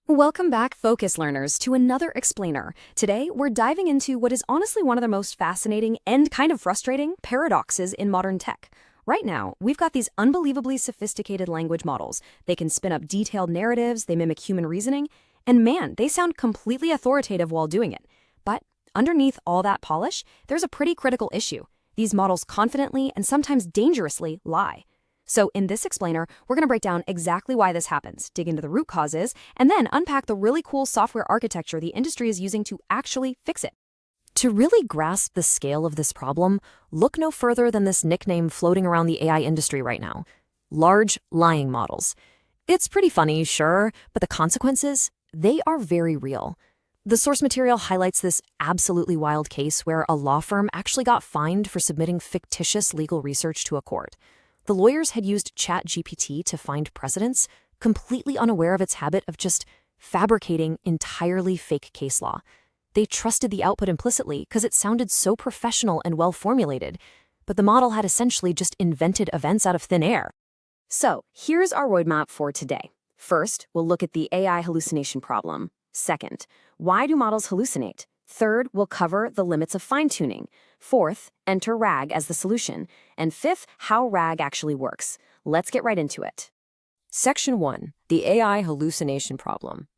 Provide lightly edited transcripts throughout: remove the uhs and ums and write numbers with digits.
Welcome back, Focus Learners, to another explainer. Today, we're diving into what is honestly one of the most fascinating and kind of frustrating paradoxes in modern tech. Right now, we've got these unbelievably sophisticated language models. They can spin up detailed narratives, they mimic human reasoning, and man, they sound completely authoritative while doing it. But underneath all that polish, there's a pretty critical issue. These models confidently and sometimes dangerously lie. So in this explainer, we're going to break down exactly why this happens, dig into the root causes, and then unpack the really cool software architecture the industry is using to actually fix it. To really grasp the scale of this problem, look no further than this nickname floating around the AI industry right now: large lying models. It's pretty funny, sure, but the consequences, they are very real. The source material highlights this absolutely wild case where a law firm actually got fined for submitting fictitious legal research to a court. The lawyers had used ChatGPT to find precedents, completely unaware of its habit of just fabricating entirely fake case law. They trusted the output implicitly because it sounded so professional and well-formulated, but the model had essentially just invented events out of thin air. So, here's our roadmap for today. First, we'll look at the AI hallucination problem. Second, why do models hallucinate? Third, we'll cover the limits of fine-tuning. Fourth, enter RAG as the solution. And fifth, how RAG actually works. Let's get right into it. Section 1, the AI hallucination problem.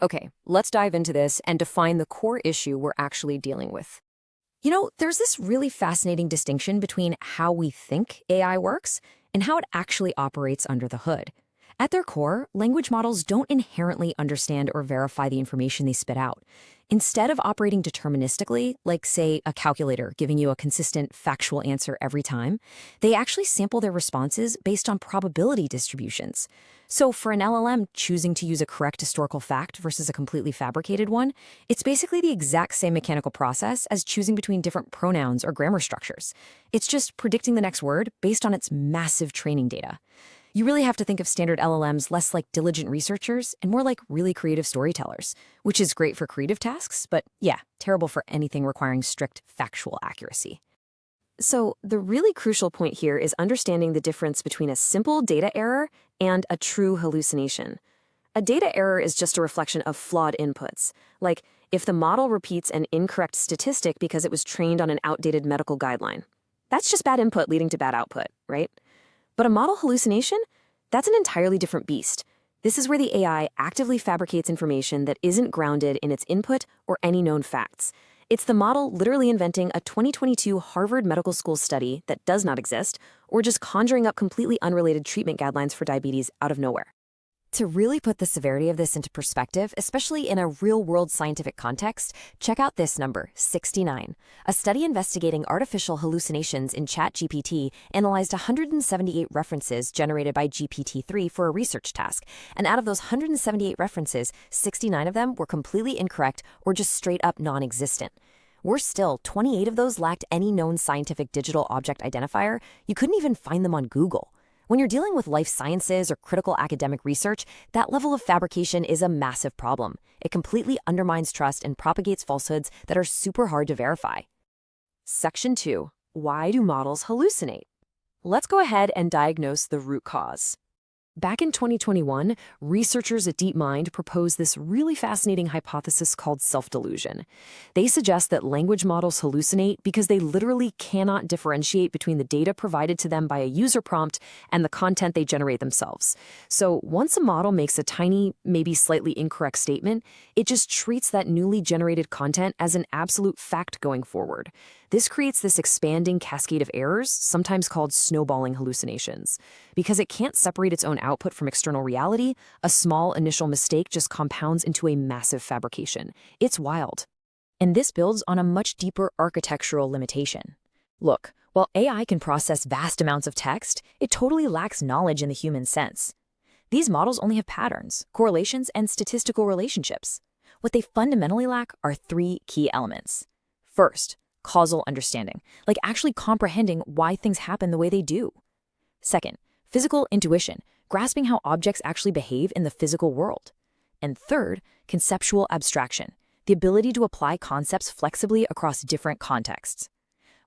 Okay, let's dive into this and define the core issue we're actually dealing with. There's this really fascinating distinction between how we think AI works and how it actually operates under the hood. At their core, language models don't inherently understand or verify the information they spit out. Instead of operating deterministically, like, say, a calculator giving you a consistent factual answer every time, they actually sample their responses based on probability distributions. So for an LLM choosing to use a correct historical fact versus a completely fabricated one, it's basically the exact same mechanical process as choosing between different pronouns or grammar structures. It's just predicting the next word based on its massive training data. You really have to think of standard LLMs less like diligent researchers and more like really creative storytellers, which is great for creative tasks, but yeah, terrible for anything requiring strict factual accuracy. So the really crucial point here is understanding the difference between a simple data error and a true hallucination. A data error is just a reflection of flawed inputs, like if the model repeats an incorrect statistic because it was trained on an outdated medical guideline. That's just bad input leading to bad output, right? But a model hallucination? That's an entirely different beast. This is where the AI actively fabricates information that isn't grounded in its input or any known facts. It's the model literally inventing a 2022 Harvard Medical School study that does not exist, or just conjuring up completely unrelated treatment guidelines for diabetes out of nowhere. To really put the severity of this into perspective, especially in a real-world scientific context, check out this number, 69. A study investigating artificial hallucinations in ChatGPT analyzed 178 references generated by GPT-3 for a research task, and out of those 178 references, 69 of them were completely incorrect or just straight-up non-existent. Worse still, 28 of those lacked any known scientific digital object identifier. You couldn't even find them on Google. When you're dealing with life sciences or critical academic research, that level of fabrication is a massive problem. It completely undermines trust and propagates falsehoods that are super hard to verify. Section 2. Why do models hallucinate? Let's go ahead and diagnose the root cause. Back in 2021, researchers at DeepMind proposed this really fascinating hypothesis called self-delusion. They suggest that language models hallucinate because they literally cannot differentiate between the data provided to them by a user prompt and the content they generate themselves. So once a model makes a tiny, maybe slightly incorrect statement, it just treats that newly generated content as an absolute fact going forward. This creates this expanding cascade of errors, sometimes called snowballing hallucinations. Because it can't separate its own output from external reality, a small initial mistake just compounds into a massive fabrication. It's wild. And this builds on a much deeper architectural limitation. Look, while AI can process vast amounts of text, it totally lacks knowledge in the human sense. These models only have patterns, correlations, and statistical relationships. What they fundamentally lack are three key elements. First, causal understanding, like actually comprehending why things happen the way they do. Second, physical intuition, grasping how objects actually behave in the physical world. And third, conceptual abstraction, the ability to apply concepts flexibly across different contexts.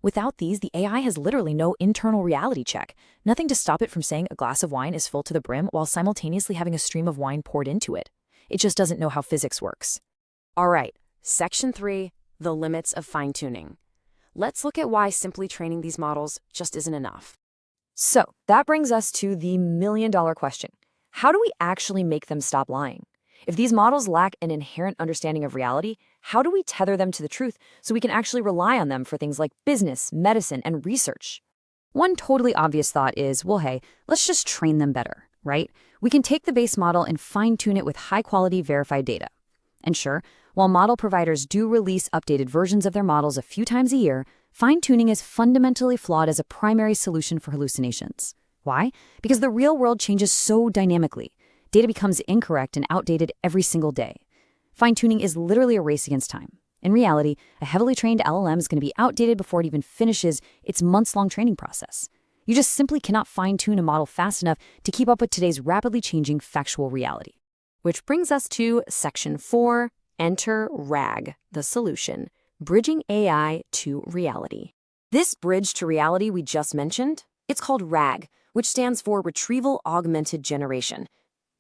Without these, the AI has literally no internal reality check, nothing to stop it from saying a glass of wine is full to the brim while simultaneously having a stream of wine poured into it. It just doesn't know how physics works. All right, Section 3, the limits of fine-tuning. Let's look at why simply training these models just isn't enough. So that brings us to the million-dollar question. How do we actually make them stop lying? If these models lack an inherent understanding of reality, how do we tether them to the truth so we can actually rely on them for things like business, medicine, and research? One totally obvious thought is, well, hey, let's just train them better, right? We can take the base model and fine-tune it with high-quality verified data. And sure, while model providers do release updated versions of their models a few times a year, fine-tuning is fundamentally flawed as a primary solution for hallucinations. Why? Because the real world changes so dynamically. Data becomes incorrect and outdated every single day. Fine-tuning is literally a race against time. In reality, a heavily trained LLM is going to be outdated before it even finishes its months-long training process. You just simply cannot fine-tune a model fast enough to keep up with today's rapidly changing factual reality. Which brings us to Section 4, enter RAG, the solution, bridging AI to reality. This bridge to reality we just mentioned, it's called RAG, which stands for Retrieval-Augmented Generation.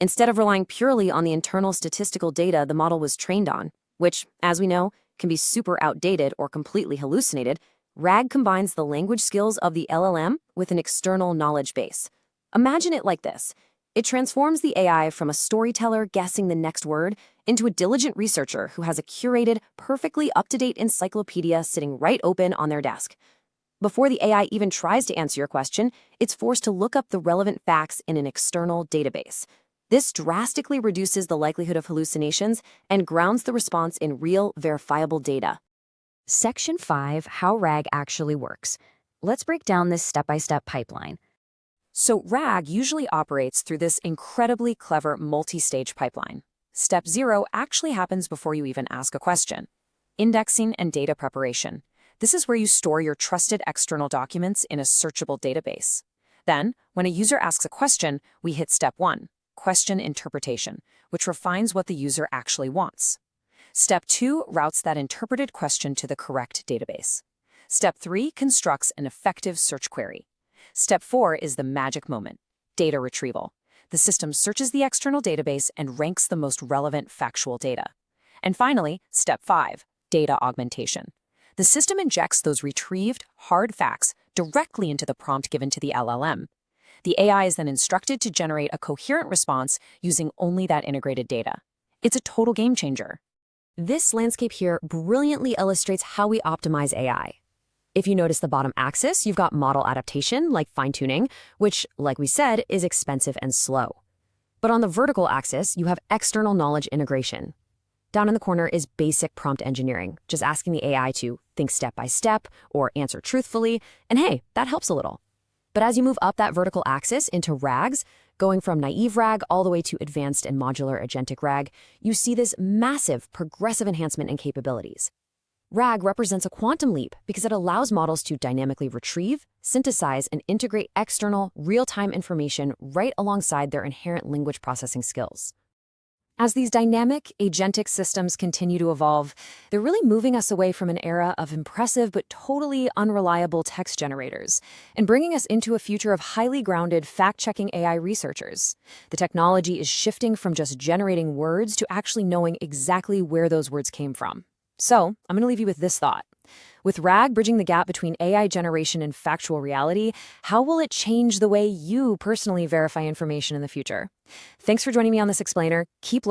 Instead of relying purely on the internal statistical data the model was trained on, which, as we know, can be super outdated or completely hallucinated, RAG combines the language skills of the LLM with an external knowledge base. Imagine it like this. It transforms the AI from a storyteller guessing the next word into a diligent researcher who has a curated, perfectly up-to-date encyclopedia sitting right open on their desk. Before the AI even tries to answer your question, it's forced to look up the relevant facts in an external database. This drastically reduces the likelihood of hallucinations and grounds the response in real, verifiable data. Section 5, how RAG actually works. Let's break down this step-by-step pipeline. So RAG usually operates through this incredibly clever multi-stage pipeline. Step 0 actually happens before you even ask a question. Indexing and data preparation. This is where you store your trusted external documents in a searchable database. Then, when a user asks a question, we hit Step 1, question interpretation, which refines what the user actually wants. Step 2 routes that interpreted question to the correct database. Step 3 constructs an effective search query. Step 4 is the magic moment, data retrieval. The system searches the external database and ranks the most relevant factual data. And finally, Step 5, data augmentation. The system injects those retrieved, hard facts directly into the prompt given to the LLM. The AI is then instructed to generate a coherent response using only that integrated data. It's a total game changer. This landscape here brilliantly illustrates how we optimize AI. If you notice the bottom axis, you've got model adaptation, like fine-tuning, which, like we said, is expensive and slow. But on the vertical axis, you have external knowledge integration. Down in the corner is basic prompt engineering, just asking the AI to think step by step or answer truthfully, and hey, that helps a little. But as you move up that vertical axis into RAGs, going from naive RAG all the way to advanced and modular agentic RAG, you see this massive progressive enhancement in capabilities. RAG represents a quantum leap because it allows models to dynamically retrieve, synthesize, and integrate external, real-time information right alongside their inherent language processing skills. As these dynamic, agentic systems continue to evolve, they're really moving us away from an era of impressive but totally unreliable text generators and bringing us into a future of highly grounded, fact-checking AI researchers. The technology is shifting from just generating words to actually knowing exactly where those words came from. So, I'm going to leave you with this thought. With RAG bridging the gap between AI generation and factual reality, how will it change the way you personally verify information in the future? Thanks for joining me on this explainer. Keep learning.